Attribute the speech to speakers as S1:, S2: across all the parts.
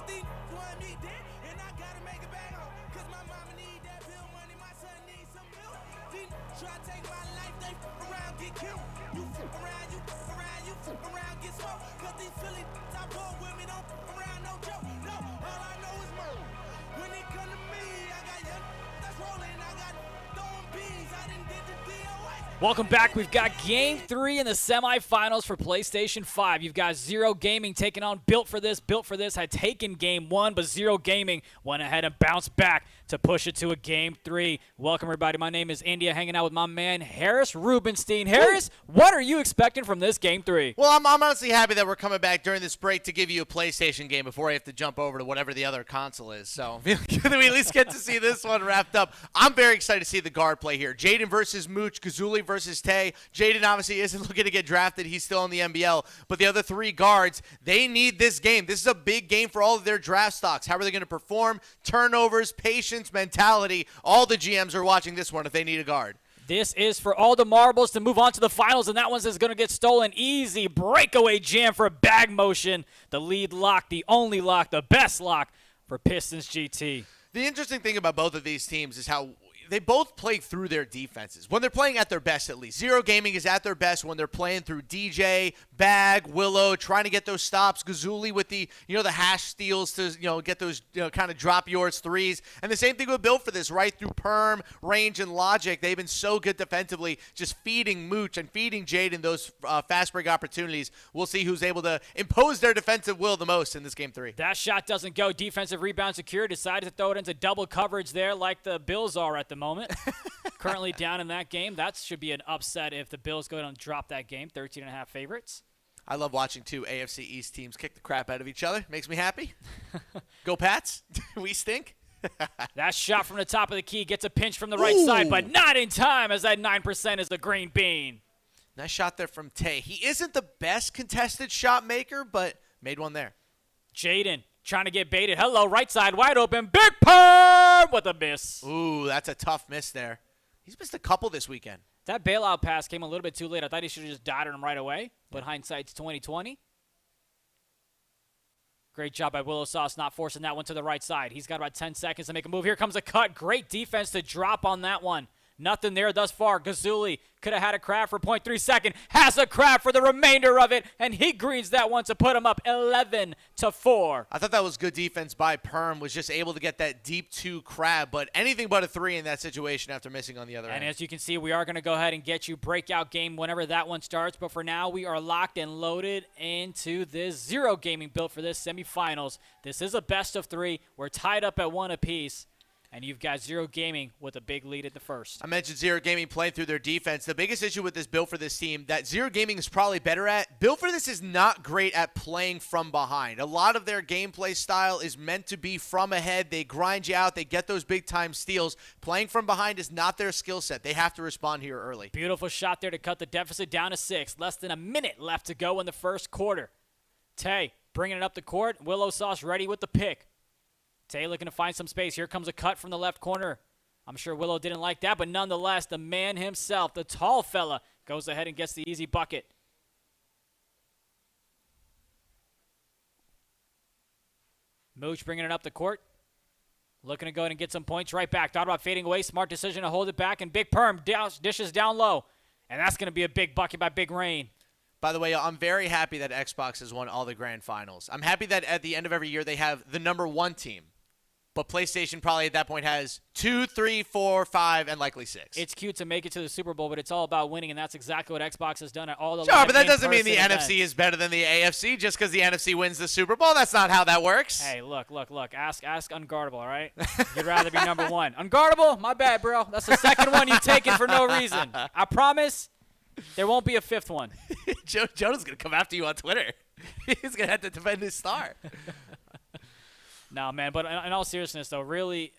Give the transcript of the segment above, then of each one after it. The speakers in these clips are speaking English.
S1: these want me dead, and I gotta make it back home. Cause my mama need that bill money, my son needs some milk. These try to take my life, they around, get killed. You around, you around, you around, get smoked. Cause these Philly top boy with me don't around, no joke. No, all I know is murder. When it come to me, I got young that's rolling, I got throwing bees, I didn't get the DOA.
S2: Welcome back. We've got Game 3 in the semifinals for PlayStation 5. You've got Zero Gaming taking on Built for This. Built for This had taken Game 1, but Zero Gaming went ahead and bounced back to push it to a Game 3. Welcome, everybody. My name is India, hanging out with my man, Harris Rubenstein. Harris, what are you expecting from this Game 3?
S3: Well, I'm honestly happy that we're coming back during this break to give you a PlayStation game before I have to jump over to whatever the other console is. So we at least get to see this one wrapped up. I'm very excited to see the guard play here. Jaden versus Mooch, Gazuli versus Tay. Jaden obviously isn't looking to get drafted. He's still in the NBL. But the other three guards, they need this game. This is a big game for all of their draft stocks. How are they going to perform? Turnovers, patience, mentality. All the GMs are watching this one if they need a guard.
S2: This is for all the marbles to move on to the finals, and that one's is going to get stolen. Easy breakaway jam for a bag motion. The lead lock, the only lock, the best lock for Pistons GT.
S3: The interesting thing about both of these teams is how they both play through their defenses. When they're playing at their best, at least. Zero Gaming is at their best when they're playing through DJ, Bag, Willow, trying to get those stops. Gazuli with the, the hash steals to, get those, kind of drop yours threes. And the same thing with Built for This, right through Perm, Range, and Logic. They've been so good defensively, just feeding Mooch and feeding Jaden those fast break opportunities. We'll see who's able to impose their defensive will the most in this Game 3.
S2: That shot doesn't go. Defensive rebound secure. Decided to throw it into double coverage there like the Bills are at the moment. Currently down in that game. That should be an upset if the Bills go and drop that game. 13.5 favorites.
S3: I love watching two AFC East teams kick the crap out of each other. Makes me happy. Go Pats. We stink.
S2: That shot from the top of the key gets a pinch from the right side, but not in time as that 9% is the green bean.
S3: Nice shot there from Tay. He isn't the best contested shot maker, but made one there.
S2: Jaden trying to get baited. Hello, right side wide open. Big Perm with a miss.
S3: Ooh, that's a tough miss there. He's missed a couple this weekend.
S2: That bailout pass came a little bit too late. I thought he should have just dotted him right away, but hindsight's 20/20. Great job by Willow Sauce not forcing that one to the right side. He's got about 10 seconds to make a move. Here comes a cut. Great defense to drop on that one. Nothing there thus far. Gazuli could have had a crab for 0.3 second. Has a crab for the remainder of it, and he greens that one to put him up 11-4.
S3: I thought that was good defense by Perm. Was just able to get that deep 2 crab, but anything but a 3 in that situation after missing on the other end.
S2: And as you can see, we are going to go ahead and get you breakout game whenever that one starts. But for now, we are locked and loaded into this Zero Gaming Built for This semifinals. This is a best of 3. We're tied up at 1 apiece. And you've got Zero Gaming with a big lead at the first.
S3: I mentioned Zero Gaming playing through their defense. The biggest issue with this Built for This team that Zero Gaming is probably better at, Built for This is not great at playing from behind. A lot of their gameplay style is meant to be from ahead. They grind you out. They get those big-time steals. Playing from behind is not their skill set. They have to respond here early.
S2: Beautiful shot there to cut the deficit down to 6. Less than a minute left to go in the first quarter. Tay bringing it up the court. Willow Sauce ready with the pick. Tay looking to find some space. Here comes a cut from the left corner. I'm sure Willow didn't like that, but nonetheless, the man himself, the tall fella, goes ahead and gets the easy bucket. Mooch bringing it up the court. Looking to go ahead and get some points right back. Thought about fading away. Smart decision to hold it back, and Big Perm dishes down low. And that's going to be a big bucket by Big Rain.
S3: By the way, I'm very happy that Xbox has won all the grand finals. I'm happy that at the end of every year they have the #1 team. But PlayStation probably at that point has 2, 3, 4, 5, and likely 6.
S2: It's cute to make it to the Super Bowl, but it's all about winning, and that's exactly what Xbox has done at all the
S3: Sure, but that doesn't mean the NFC is better than the AFC just because the NFC wins the Super Bowl. That's not how that works.
S2: Hey, look. Ask Unguardable, all right? You'd rather be #1. Unguardable? My bad, bro. That's the second one you've taken for no reason. I promise there won't be a 5th one.
S3: Jonah's going to come after you on Twitter. He's going to have to defend his star.
S2: No, man, but in all seriousness, though, really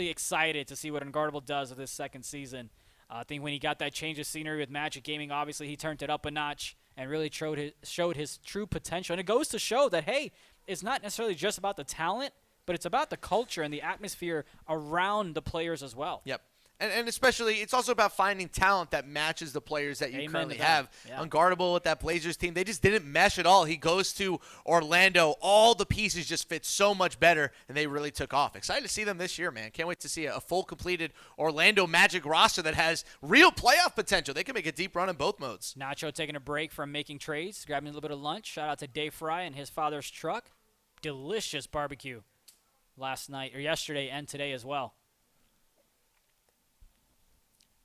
S2: excited to see what Unguardable does with this second season. I think when he got that change of scenery with Magic Gaming, obviously he turned it up a notch and really showed his true potential. And it goes to show that, hey, it's not necessarily just about the talent, but it's about the culture and the atmosphere around the players as well.
S3: Yep. And especially, it's also about finding talent that matches the players that you
S2: Amen
S3: currently
S2: to that.
S3: have.
S2: Yeah.
S3: Unguardable with that Blazers team. They just didn't mesh at all. He goes to Orlando. All the pieces just fit so much better, and they really took off. Excited to see them this year, man. Can't wait to see a full completed Orlando Magic roster that has real playoff potential. They can make a deep run in both modes.
S2: Nacho taking a break from making trades, grabbing a little bit of lunch. Shout out to Dave Fry and his father's truck. Delicious barbecue last night, or yesterday, and today as well.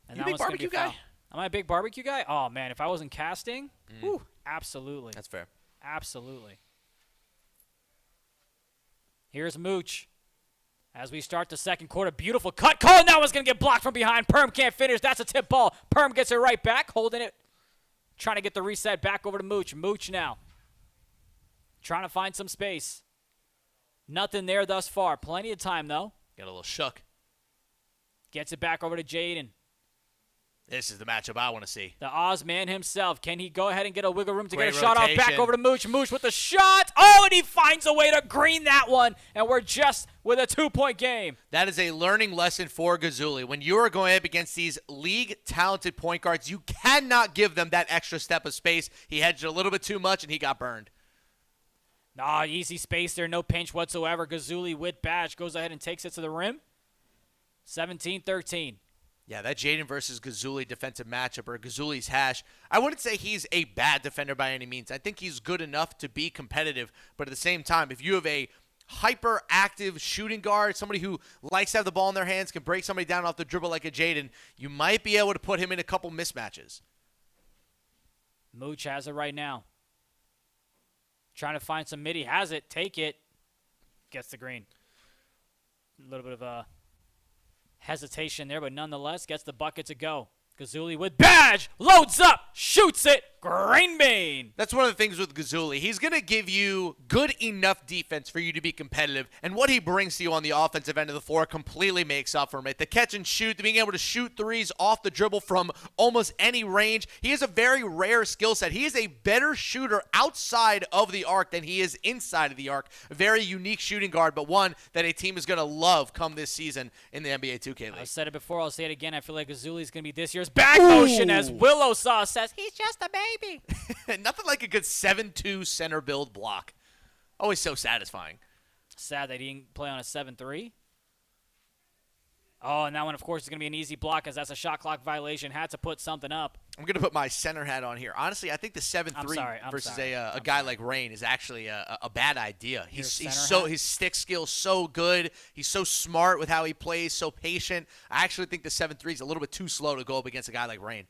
S2: And
S3: You a
S2: that
S3: big
S2: one's gonna be
S3: barbecue guy?
S2: foul. Am I a big barbecue guy? Oh, man, if I wasn't casting, whew, absolutely.
S3: That's fair.
S2: Absolutely. Here's Mooch. As we start the second quarter, beautiful cut. Call, and that one's going to get blocked from behind. Perm can't finish. That's a tip ball. Perm gets it right back, holding it. Trying to get the reset back over to Mooch. Mooch now. Trying to find some space. Nothing there thus far. Plenty of time, though.
S3: Got a little shook.
S2: Gets it back over to Jaden.
S3: This is the matchup I want to see.
S2: The Oz man himself. Can he go ahead and get a wiggle room to
S3: Great
S2: get a shot off back
S3: rotation.
S2: over to Mooch? Mooch with the shot. Oh, and he finds a way to green that one. And we're just with a 2-point game.
S3: That is a learning lesson for Gazuli. When you are going up against these league-talented point guards, you cannot give them that extra step of space. He hedged a little bit too much, and he got burned.
S2: Nah, easy space there. No pinch whatsoever. Gazuli with badge goes ahead and takes it to the rim. 17-13.
S3: Yeah, that Jaden versus Gazuli defensive matchup, or Gazuli's hash, I wouldn't say he's a bad defender by any means. I think he's good enough to be competitive, but at the same time, if you have a hyper-active shooting guard, somebody who likes to have the ball in their hands, can break somebody down off the dribble like a Jaden, you might be able to put him in a couple mismatches.
S2: Mooch has it right now. Trying to find some mid. He has it. Take it. Gets the green. A little bit of a hesitation there, but nonetheless gets the bucket to go. Gazuli with badge, loads up, shoots it, green bean.
S3: That's one of the things with Gazuli. He's going to give you good enough defense for you to be competitive, and what he brings to you on the offensive end of the floor completely makes up for it. The catch and shoot, being able to shoot threes off the dribble from almost any range. He has a very rare skill set. He is a better shooter outside of the arc than he is inside of the arc. A very unique shooting guard, but one that a team is going to love come this season in the NBA 2K League.
S2: I've said it before, I'll say it again. I feel like Gazuli's going to be this year's back motion, as Willow Sauce says, he's just a baby.
S3: Nothing like a good 7-2 center build block. Always so satisfying.
S2: Sad that he didn't play on a 7-3. Oh, and that one, of course, is going to be an easy block, as that's a shot clock violation. Had to put something up.
S3: I'm going to put my center hat on here. Honestly, I think the 7-3 versus a guy like Rain is actually a bad idea. His stick skill's so good. He's so smart with how he plays, so patient. I actually think the 7-3 is a little bit too slow to go up against a guy like Rain.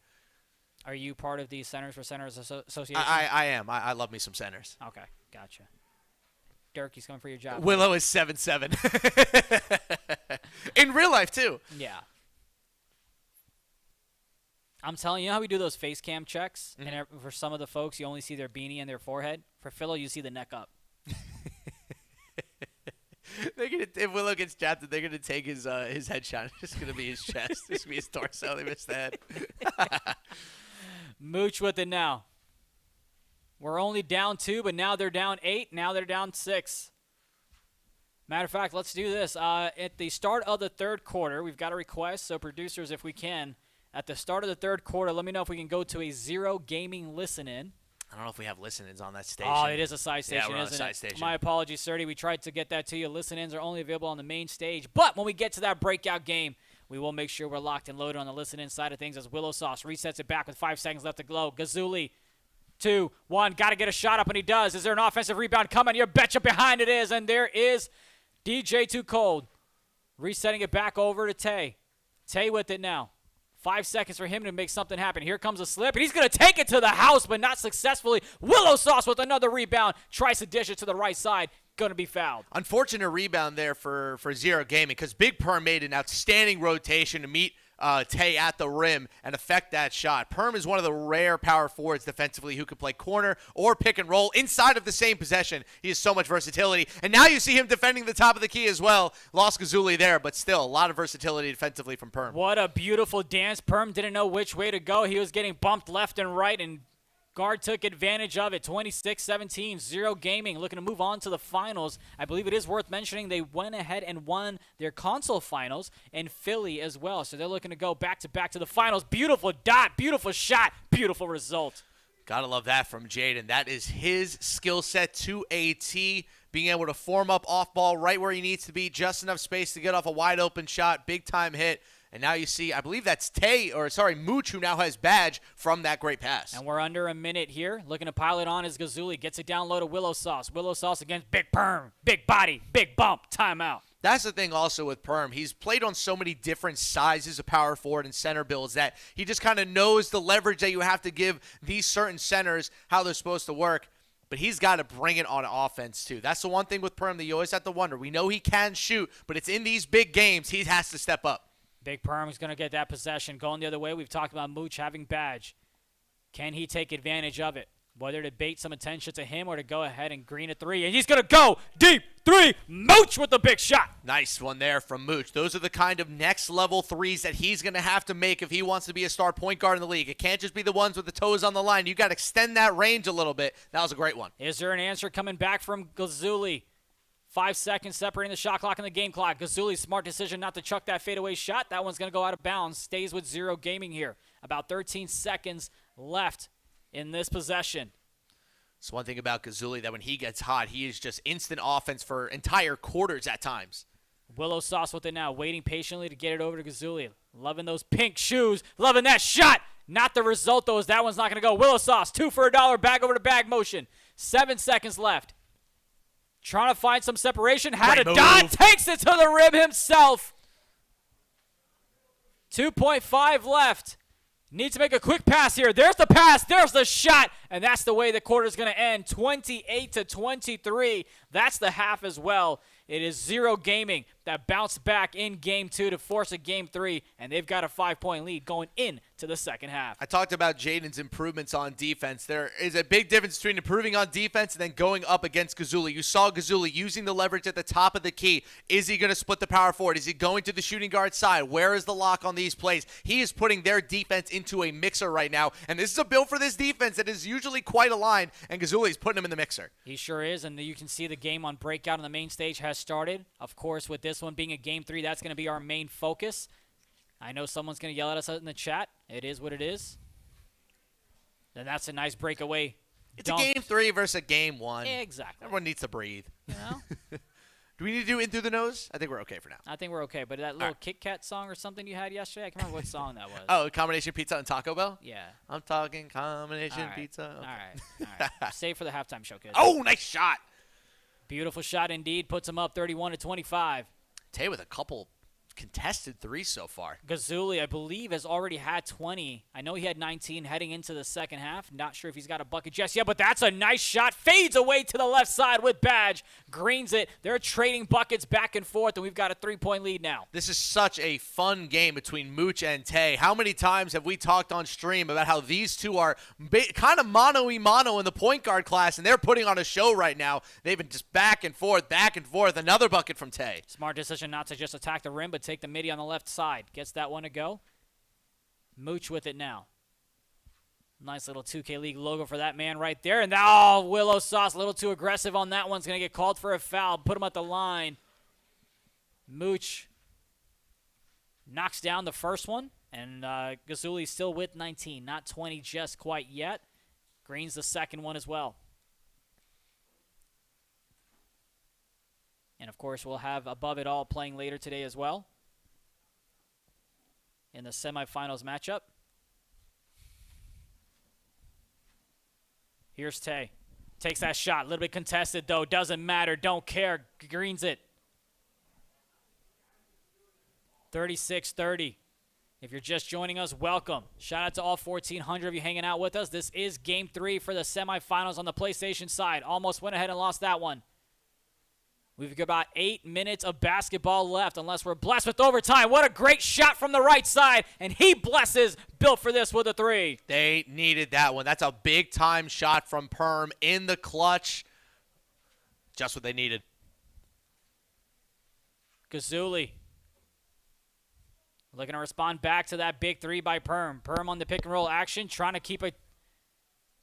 S2: Are you part of the Centers for Centers Association?
S3: I am. I love me some centers.
S2: Okay, gotcha. Dirk, he's coming for your job.
S3: Willow is 7-7. In real life, too.
S2: Yeah. I'm telling you, how we do those face cam checks? Mm-hmm. And for some of the folks, you only see their beanie and their forehead. For Philo, you see the neck up.
S3: If Willow gets drafted, they're gonna take his headshot. It's just gonna be his chest. It's gonna be his torso. They missed the head.
S2: Mooch with it now. We're only down 2, but now they're down 8. Now they're down 6. Matter of fact, let's do this. At the start of the third quarter, we've got a request, so producers, if we can, at the start of the third quarter, let me know if we can go to a Zero Gaming listen-in.
S3: I don't know if we have listen-ins on that station.
S2: Oh, it is a side station,
S3: yeah, we're on
S2: isn't
S3: a side
S2: it?
S3: Station.
S2: My apologies, Serty. We tried to get that to you. Listen-ins are only available on the main stage. But when we get to that breakout game, we will make sure we're locked and loaded on the listen-in side of things, as Willow Sauce resets it back with 5 seconds left to go. Gazuli, 2, 1, got to get a shot up, and he does. Is there an offensive rebound coming? You betcha behind it is, and there is DJ Too Cold resetting it back over to Tay. Tay with it now. 5 seconds for him to make something happen. Here comes a slip, and he's going to take it to the house, but not successfully. Willow Sauce with another rebound. Tries to dish it to the right side. Going to be fouled.
S3: Unfortunate rebound there for Zero Gaming, because Big Perm made an outstanding rotation to meet Tay at the rim and affect that shot. Perm is one of the rare power forwards defensively who can play corner or pick and roll inside of the same possession. He has so much versatility. And now you see him defending the top of the key as well. Lost Gazuli there, but still a lot of versatility defensively from Perm.
S2: What a beautiful dance. Perm didn't know which way to go. He was getting bumped left and right and Guard took advantage of it. 26-17, Zero Gaming looking to move on to the finals. I believe it is worth mentioning they went ahead and won their console finals in Philly as well. So they're looking to go back-to-back to the finals. Beautiful dot, beautiful shot, beautiful result.
S3: Gotta love that from Jaden. That is his skill set to a T, being able to form up off ball right where he needs to be, just enough space to get off a wide open shot, big time hit. And now you see, I believe that's Mooch, who now has badge from that great pass.
S2: And we're under a minute here. Looking to pile it on as Gazuli gets it down low to Willow Sauce. Willow Sauce against Big Perm. Big body, big bump, timeout.
S3: That's the thing also with Perm. He's played on so many different sizes of power forward and center builds that he just kind of knows the leverage that you have to give these certain centers, how they're supposed to work. But he's got to bring it on offense, too. That's the one thing with Perm that you always have to wonder. We know he can shoot, but it's in these big games he has to step up.
S2: Big Perm is going to get that possession. Going the other way, we've talked about Mooch having badge. Can he take advantage of it? Whether to bait some attention to him or to go ahead and green a three. And he's going to go deep three. Mooch with the big shot.
S3: Nice one there from Mooch. Those are the kind of next-level threes that he's going to have to make if he wants to be a star point guard in the league. It can't just be the ones with the toes on the line. You got to extend that range a little bit. That was a great one.
S2: Is there an answer coming back from Gazuli? 5 seconds separating the shot clock and the game clock. Gazuli's smart decision not to chuck that fadeaway shot. That one's going to go out of bounds. Stays with Zero Gaming here. About 13 seconds left in this possession.
S3: It's one thing about Gazuli that when he gets hot, he is just instant offense for entire quarters at times.
S2: Willow Sauce with it now, waiting patiently to get it over to Gazuli. Loving those pink shoes. Loving that shot. Not the result, though, as that one's not going to go. Willow Sauce, 2 for $1, bag over to bag motion. 7 seconds left. Trying to find some separation. Had a dot. Takes it to the rim himself. 2.5 left. Needs to make a quick pass here. There's the pass. There's the shot. And that's the way the quarter's going to end. 28-23. That's the half as well. It is Zero Gaming that bounced back in Game 2 to force a Game 3. And they've got a 5-point lead going into the second half.
S3: I talked about Jaden's improvements on defense. There is a big difference between improving on defense and then going up against Gazuli. You saw Gazuli using the leverage at the top of the key. Is he going to split the power forward? Is he going to the shooting guard side? Where is the lock on these plays? He is putting their defense into a mixer right now. And this is a build for this defense that is usually quite aligned. And Gazuli's putting him in the mixer.
S2: He sure is. And you can see the game on Breakout on the main stage has started. Of course, with this one being a Game 3, that's going to be our main focus. I know someone's going to yell at us in the chat. It is what it is. And that's a nice breakaway.
S3: It's a Game 3 versus a Game 1.
S2: Exactly.
S3: Everyone needs to breathe.
S2: You know?
S3: Do we need to do In Through the Nose? I think we're okay for now.
S2: I think we're okay. But that little Kit Kat song or something you had yesterday, I can't remember what song that was.
S3: Oh, combination pizza and Taco Bell?
S2: Yeah.
S3: I'm talking combination pizza. Okay.
S2: All right. Save for the halftime show, kids.
S3: Oh, nice shot.
S2: Beautiful shot indeed. Puts him up 31-25.
S3: Tay with a couple contested threes so far.
S2: Gazuli, I believe, has already had 20. I know he had 19 heading into the second half. Not sure if he's got a bucket just yet, but that's a nice shot. Fades away to the left side with Badge. Greens it. They're trading buckets back and forth, and we've got a 3-point lead now.
S3: This is such a fun game between Mooch and Tay. How many times have we talked on stream about how these two are kind of mano-y-mano in the point guard class, and they're putting on a show right now. They've been just back and forth, back and forth. Another bucket from Tay.
S2: Smart decision not to just attack the rim, but take the midi on the left side. Gets that one to go. Mooch with it now. Nice little 2K League logo for that man right there. And now Willow Sauce a little too aggressive on that one's going to get called for a foul. Put him at the line. Mooch knocks down the first one. And Gazuli still with 19. Not 20 just quite yet. Green's the second one as well. And, of course, we'll have Above It All playing later today as well in the semifinals matchup. Here's Tay. Takes that shot. A little bit contested, though. Doesn't matter. Don't care. Greens it. 36-30. If you're just joining us, welcome. Shout out to all 1,400 of you hanging out with us. This is Game 3 for the semifinals on the PlayStation side. Almost went ahead and lost that one. We've got about 8 minutes of basketball left unless we're blessed with overtime. What a great shot from the right side, and he blesses Built for this with a 3.
S3: They needed that one. That's a big-time shot from Perm in the clutch. Just what they needed.
S2: Gazuli looking to respond back to that big 3 by Perm. Perm on the pick-and-roll action, trying to keep a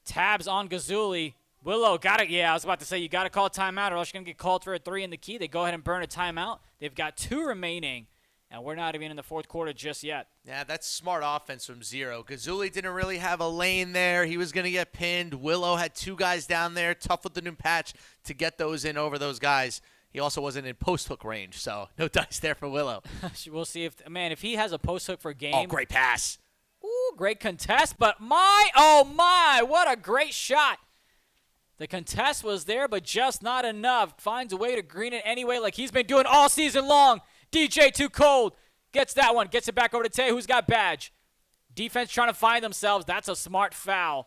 S2: Tabs on Gazuli. Willow got it. Yeah, I was about to say you got to call a timeout or else you're going to get called for a 3 in the key. They go ahead and burn a timeout. They've got 2 remaining, and we're not even in the fourth quarter just yet.
S3: Yeah, that's smart offense from Zero. Gazuli didn't really have a lane there. He was going to get pinned. Willow had 2 guys down there, tough with the new patch to get those in over those guys. He also wasn't in post hook range, so no dice there for Willow.
S2: We'll see if he has a post hook for game.
S3: Oh, great pass.
S2: Ooh, great contest, but oh my, what a great shot. The contest was there, but just not enough. Finds a way to green it anyway like he's been doing all season long. DJ too cold. Gets that one. Gets it back over to Tay, who's got badge. Defense trying to find themselves. That's a smart foul.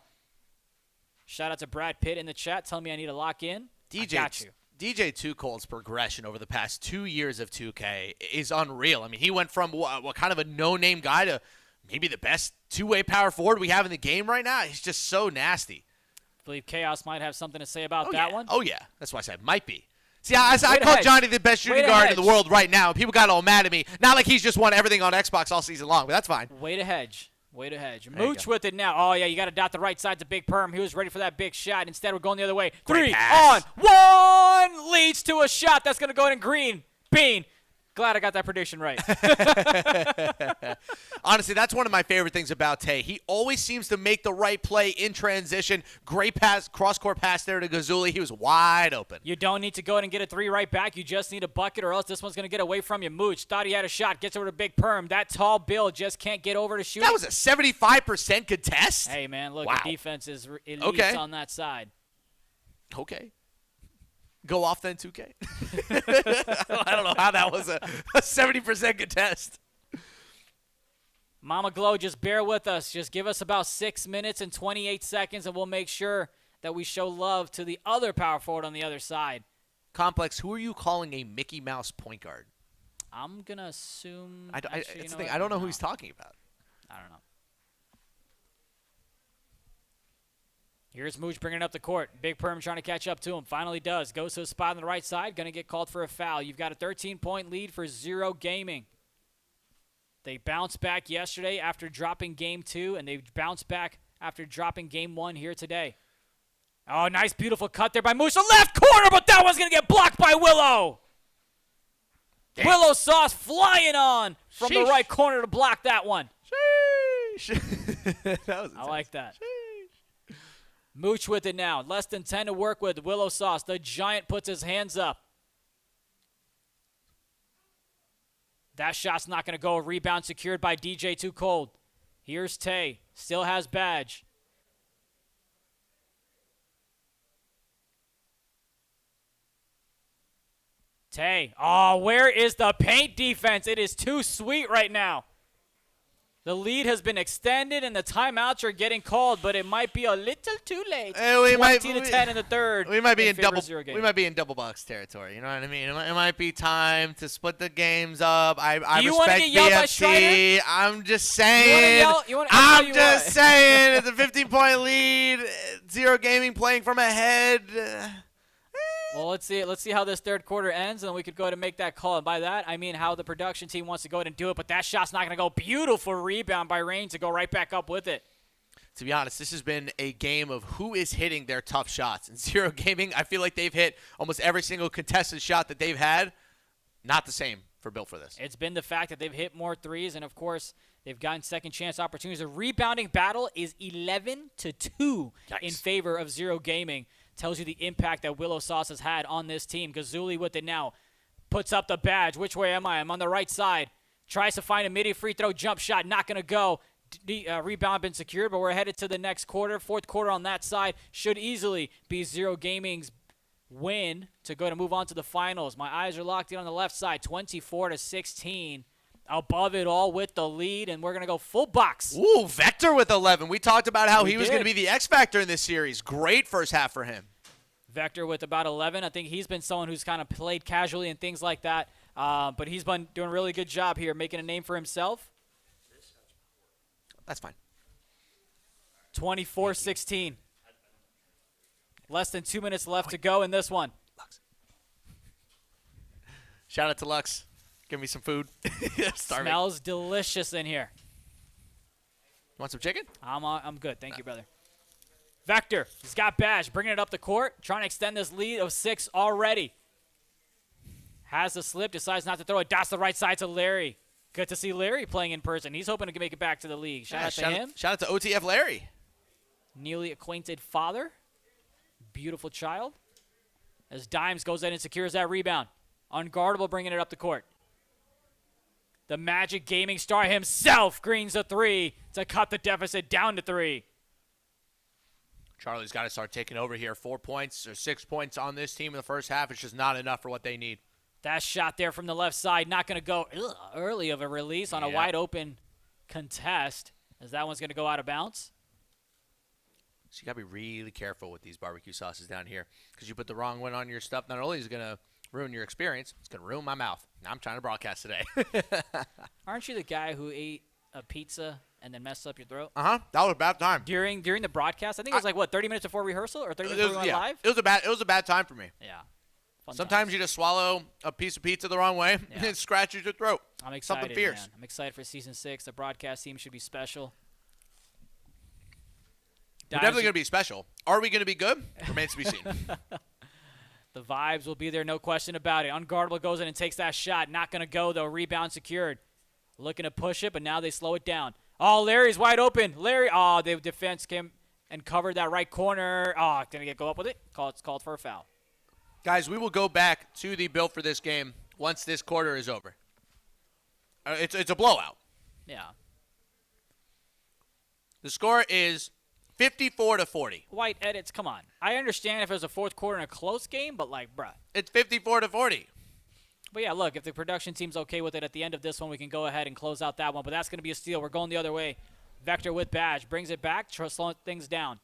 S2: Shout out to Brad Pitt in the chat telling me I need to lock in. I got you.
S3: DJ Too Cold's progression over the past 2 years of 2K is unreal. I mean, he went from what kind of a no-name guy to maybe the best two-way power forward we have in the game right now. He's just so nasty.
S2: I believe Chaos might have something to say about that one.
S3: Oh, yeah. That's why I said might be. See, I call Johnny the best shooting guard in the world right now. People got all mad at me. Not like he's just won everything on Xbox all season long, but that's fine.
S2: Way to hedge. Way to hedge. Mooch with it now. Oh, yeah, you got to dot the right side to Big Perm. He was ready for that big shot. Instead, we're going the other way. 3 on 1 leads to a shot. That's going to go in green. Bean. Glad I got that prediction right.
S3: Honestly, that's one of my favorite things about Tay. He always seems to make the right play in transition. Great pass, cross-court pass there to Gazuli. He was wide open.
S2: You don't need to go in and get a 3 right back. You just need a bucket or else this one's going to get away from you. Mooch thought he had a shot. Gets over to Big Perm. That tall Bill just can't get over to shoot.
S3: That was a 75% contest?
S2: Hey, man, look, the defense is elite on that side.
S3: Okay. Go off then, 2K. I don't know how that was a 70% contest.
S2: Mama Glow, just bear with us. Just give us about 6 minutes and 28 seconds, and we'll make sure that we show love to the other power forward on the other side.
S3: Complex, who are you calling a Mickey Mouse point guard?
S2: I'm going to assume.
S3: It's the thing. I don't know who he's talking about.
S2: I don't know. Here's Mooch bringing up the court. Big Perm trying to catch up to him. Finally does. Goes to a spot on the right side. Going to get called for a foul. You've got a 13-point lead for Zero Gaming. They bounced back yesterday after dropping game 2, and they bounced back after dropping game 1 here today. Oh, nice, beautiful cut there by Mooch. The left corner, but that one's going to get blocked by Willow. Damn. Willow Sauce flying on from the right corner to block that one. I like that. Mooch with it now. Less than 10 to work with. Willow Sauce. The Giant puts his hands up. That shot's not going to go. A rebound secured by DJ Too Cold. Here's Tay. Still has badge. Tay. Oh, where is the paint defense? It is too sweet right now. The lead has been extended, and the timeouts are getting called, but it might be a little too late. 20-10 in the third.
S3: We might be in double box territory. You know what I mean? It might be time to split the games up. I respect BFC. I'm just saying. I'm just saying. It's a 15-point lead. Zero Gaming playing from ahead.
S2: Well, let's see how this third quarter ends, and then we could go ahead and make that call. And by that, I mean how the production team wants to go ahead and do it. But that shot's not going to go. Beautiful rebound by Rain to go right back up with it.
S3: To be honest, this has been a game of who is hitting their tough shots. And Zero Gaming, I feel like they've hit almost every single contested shot that they've had. Not the same for Built for this.
S2: It's been the fact that they've hit more threes, and, of course, they've gotten second chance opportunities. The rebounding battle is 11-2 in favor of Zero Gaming. Tells you the impact that Willow Sauce has had on this team. Gazuli with it now. Puts up the badge. Which way am I? I'm on the right side. Tries to find a midi free throw jump shot. Not going to go. Rebound been secured, but we're headed to the next quarter. Fourth quarter on that side should easily be Zero Gaming's win to go to move on to the finals. My eyes are locked in on the left side. 24-16. Above it all with the lead, and we're going to go full box.
S3: Ooh, Vector with 11. We talked about how he was going to be the X factor in this series. Great first half for him.
S2: Vector with about 11. I think he's been someone who's kind of played casually and things like that, but he's been doing a really good job here, making a name for himself.
S3: That's fine.
S2: 24-16. Less than 2 minutes left to go in this one.
S3: Lux. Shout out to Lux. Give me some food.
S2: Smells delicious in here.
S3: Want some chicken?
S2: I'm good. Thank you, brother. Vector, he's got Bash, bringing it up the court, trying to extend this lead of 6 already. Has the slip, decides not to throw it. That's the right side to Larry. Good to see Larry playing in person. He's hoping to make it back to the league. Shout out to him.
S3: Shout out to OTF Larry.
S2: Newly acquainted father. Beautiful child. As Dimes goes in and secures that rebound. Unguardable, bringing it up the court. The Magic Gaming star himself greens a 3 to cut the deficit down to 3.
S3: Charlie's got to start taking over here. 4 points or 6 points on this team in the first half. It's just not enough for what they need.
S2: That shot there from the left side, not going to go early of a release on a wide open contest, as that one's going to go out of bounds.
S3: So you got to be really careful with these barbecue sauces down here, because you put the wrong one on your stuff. Not only is it going to ruin your experience, it's going to ruin my mouth. Now I'm trying to broadcast today.
S2: Aren't you the guy who ate a pizza and then messed up your throat?
S3: That was a bad time.
S2: During the broadcast? I think it was like, what, 30 minutes before rehearsal or 30 minutes before we went live?
S3: It was a bad time for me.
S2: Yeah.
S3: Sometimes you just swallow a piece of pizza the wrong way and it scratches your throat.
S2: I'm excited,
S3: Something fierce.
S2: man. I'm excited for Season 6. The broadcast team should be special.
S3: We're definitely going to be special. Are we going to be good? Remains to be seen.
S2: The vibes will be there, no question about it. Unguardable goes in and takes that shot. Not going to go, though. Rebound secured. Looking to push it, but now they slow it down. Oh, Larry's wide open. Larry, the defense came and covered that right corner. Oh, didn't get go up with it. It's called for a foul.
S3: Guys, we will go back to the build for this game once this quarter is over. It's a blowout.
S2: Yeah.
S3: The score is 54-40.
S2: White edits, come on. I understand if it was a fourth quarter in a close game, but like, bruh.
S3: It's 54-40.
S2: But yeah, look, if the production team's okay with it at the end of this one, we can go ahead and close out that one. But that's going to be a steal. We're going the other way. Vector with Badge. Brings it back, slowing things down.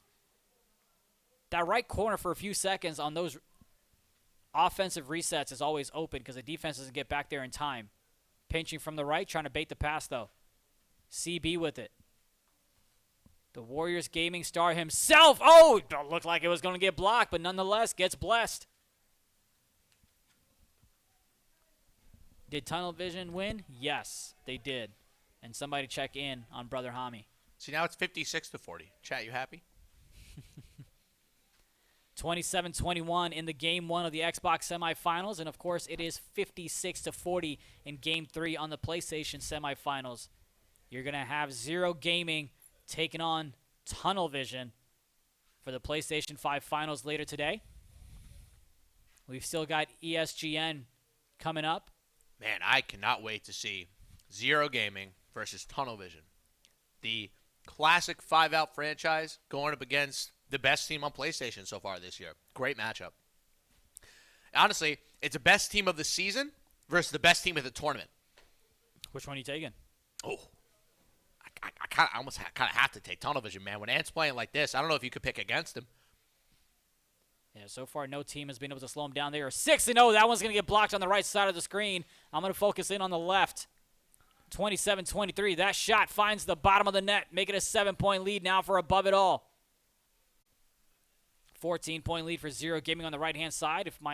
S2: That right corner for a few seconds on those offensive resets is always open because the defense doesn't get back there in time. Pinching from the right, trying to bait the pass, though. CB with it. The Warriors gaming star himself. Oh, it looked like it was going to get blocked, but nonetheless gets blessed. Did Tunnel Vision win? Yes, they did. And somebody check in on Brother Hami.
S3: See, now it's 56-40. Chat, you happy?
S2: 27-21 in the Game 1 of the Xbox semifinals. And, of course, it is 56-40 in Game 3 on the PlayStation semifinals. You're going to have Zero Gaming taking on Tunnel Vision for the PlayStation 5 finals later today. We've still got ESGN coming up.
S3: Man, I cannot wait to see Zero Gaming versus Tunnel Vision. The classic 5-out franchise going up against the best team on PlayStation so far this year. Great matchup. Honestly, it's the best team of the season versus the best team of the tournament.
S2: Which one are you taking?
S3: Oh, I almost kind of have to take Tunnel Vision, man. When Ant's playing like this, I don't know if you could pick against him.
S2: Yeah, so far no team has been able to slow him down. They are 6-0. That one's going to get blocked on the right side of the screen. I'm going to focus in on the left. 27-23. That shot finds the bottom of the net. Make it a 7-point lead now for Above It All. 14-point lead for Zero Gaming on the right-hand side. If my